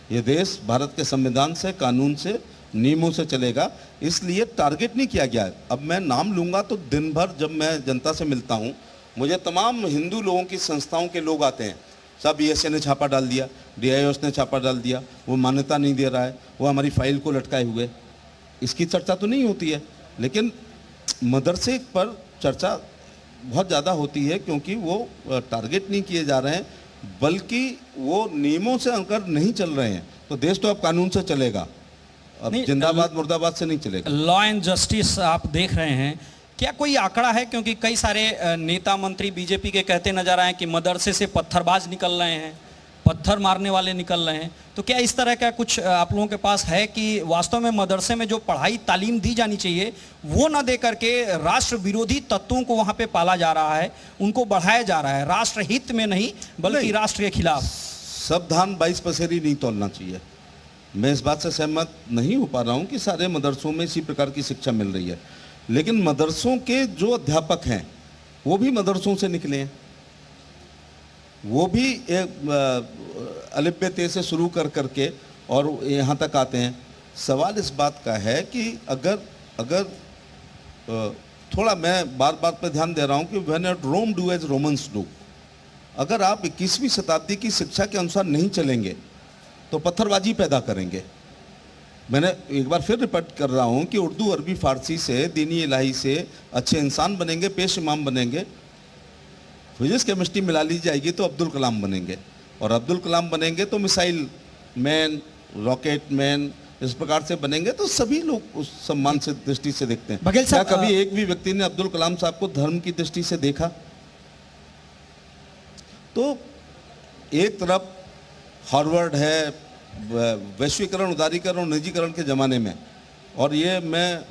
ये देश भारत के संविधान से, कानून से, नियमों से चलेगा, इसलिए टारगेट नहीं किया गया है। अब मैं नाम लूँगा तो दिन भर जब मैं जनता से मिलता हूँ, मुझे तमाम हिंदू लोगों की संस्थाओं के लोग आते हैं, सब ईएसए ने छापा डाल दिया, डीआईओएस ने छापा डाल दिया, वो मान्यता नहीं दे रहा है, वो हमारी फाइल को लटकाए हुए। इसकी चर्चा तो नहीं होती है, लेकिन मदरसे पर चर्चा बहुत ज़्यादा होती है, क्योंकि वो टारगेट नहीं किए जा रहे हैं, बल्कि वो नियमों से अगर नहीं चल रहे हैं तो देश तो अब कानून से चलेगा, अब जिंदाबाद मुर्दाबाद से नहीं चलेगा। लॉ एंड जस्टिस आप देख रहे हैं, क्या कोई आंकड़ा है? क्योंकि कई सारे नेता मंत्री बीजेपी के कहते नजर आए कि मदरसे से पत्थरबाज निकल रहे हैं, पत्थर मारने वाले निकल रहे हैं। तो क्या इस तरह का कुछ आप लोगों के पास है कि वास्तव में मदरसे में जो पढ़ाई तालीम दी जानी चाहिए वो ना दे करके राष्ट्र विरोधी तत्वों को वहां पे पाला जा रहा है, उनको बढ़ाया जा रहा है, राष्ट्र हित में नहीं बल्कि राष्ट्र के खिलाफ? सब धान 22 पसेरी नहीं तोलना चाहिए। मैं इस बात से सहमत नहीं हो पा रहा हूं कि सारे मदरसों में इसी प्रकार की शिक्षा मिल रही है, लेकिन मदरसों के जो अध्यापक हैं वो भी मदरसों से निकले हैं, वो भी अलिफ बे ते से शुरू कर करके और यहाँ तक आते हैं। सवाल इस बात का है कि अगर थोड़ा मैं बार बार पे ध्यान दे रहा हूँ कि when at Rome do as Romans do, अगर आप 21वीं शताब्दी की शिक्षा के अनुसार नहीं चलेंगे तो पत्थरबाजी पैदा करेंगे। मैंने एक बार फिर रिपीट कर रहा हूँ कि उर्दू, अरबी, फारसी से, दीनी इलाही से अच्छे इंसान बनेंगे, पेश इमाम बनेंगे। फिजिक्स केमिस्ट्री मिला ली जाएगी तो अब्दुल कलाम बनेंगे, और अब्दुल कलाम बनेंगे तो मिसाइल मैन, रॉकेट मैन, इस प्रकार से बनेंगे। तो सभी लोग उस सम्मान से दृष्टि से देखते हैं। क्या कभी एक भी व्यक्ति ने अब्दुल कलाम साहब को धर्म की दृष्टि से देखा? तो एक तरफ हार्वर्ड है, वैश्वीकरण, उदारीकरण और निजीकरण के ज़माने में, और ये मैं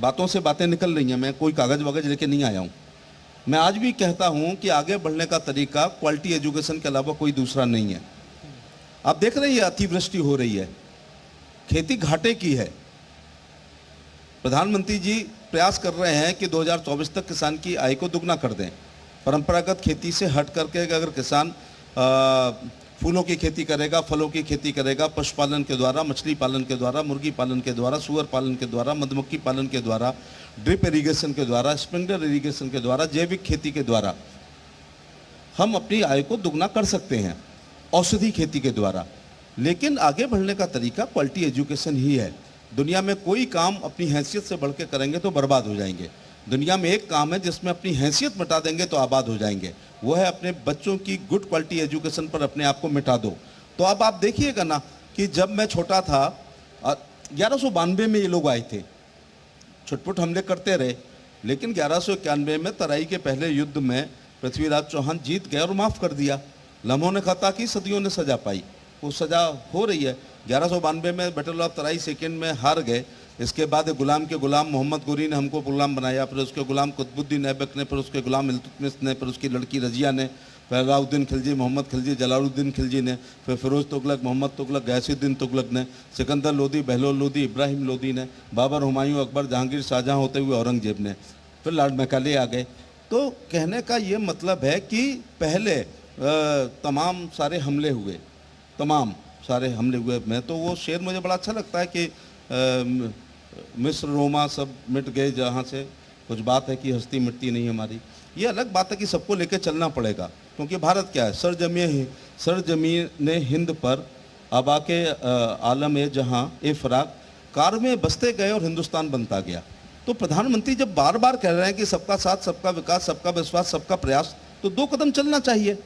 बातों से बातें निकल रही हैं, मैं कोई कागज़ वगज लेके नहीं आया हूँ। मैं आज भी कहता हूँ कि आगे बढ़ने का तरीका क्वालिटी एजुकेशन के अलावा कोई दूसरा नहीं है। आप देख रहे हैं अतिवृष्टि हो रही है, खेती घाटे की है। प्रधानमंत्री जी प्रयास कर रहे हैं कि 2024 तक किसान की आय को दुगना कर दें। परंपरागत खेती से हट करके अगर किसान फूलों की खेती करेगा, फलों की खेती करेगा, पशुपालन के द्वारा, मछली पालन के द्वारा, मुर्गी पालन के द्वारा, सुअर पालन के द्वारा, मधुमक्खी पालन के द्वारा, ड्रिप इरिगेशन के द्वारा, स्प्रिंकलर इरिगेशन के द्वारा, जैविक खेती के द्वारा हम अपनी आय को दुगना कर सकते हैं, औषधि खेती के द्वारा। लेकिन आगे बढ़ने का तरीका क्वालिटी एजुकेशन ही है। दुनिया में कोई काम अपनी हैसियत से बढ़ के करेंगे तो बर्बाद हो जाएंगे। दुनिया में एक काम है जिसमें अपनी हैसियत मिटा देंगे तो आबाद हो जाएंगे, वो है अपने बच्चों की गुड क्वालिटी एजुकेशन पर अपने आप को मिटा दो। तो अब आप देखिएगा ना कि जब मैं छोटा था, 1192 में ये लोग आए थे, छुटपुट हमले करते रहे, लेकिन 1191 में तराई के पहले युद्ध में पृथ्वीराज चौहान जीत गए और माफ़ कर दिया। लम्हों ने खता की, सदियों ने सजा पाई, वो सजा हो रही है। 1192 में बैटल ऑफ तराई सेकेंड में हार गए। इसके बाद गुलाम के गुलाम मोहम्मद गोरी ने हमको गुलाम बनाया, फिर उसके गुलाम कुतुबुद्दीन ऐबक ने, फिर उसके गुलाम इल्तुतमिश ने, फिर उसकी लड़की रजिया ने, फिर अलाउद्दीन खिलजी, मोहम्मद खिलजी, जलालुद्दीन खिलजी ने, फिर फिरोज तुगलक, मोहम्मद तुगलक, गैसुद्दीन तुगलक ने, सिकंदर लोदी, बहलोल लोदी, इब्राहिम लोदी ने, बाबर, हुमायूं, अकबर, जहांगीर, शाहजहां होते हुए औरंगजेब ने, फिर लॉर्ड मैकाले आ गए। तो कहने का ये मतलब है कि पहले तमाम सारे हमले हुए, तमाम सारे हमले हुए। मैं तो वो शेर मुझे बड़ा अच्छा लगता है कि मिस्र, रोमा सब मिट गए जहाँ से, कुछ बात है कि हस्ती मिटती नहीं हमारी। ये अलग बात है कि सबको लेकर चलना पड़ेगा, क्योंकि भारत क्या है, सरजमीन हिंद पर आबा के आलम ए जहाँ ए फराग, कार में बसते गए और हिंदुस्तान बनता गया। तो प्रधानमंत्री जब बार बार कह रहे हैं कि सबका साथ, सबका विकास, सबका विश्वास, सबका प्रयास, तो 2 कदम चलना चाहिए।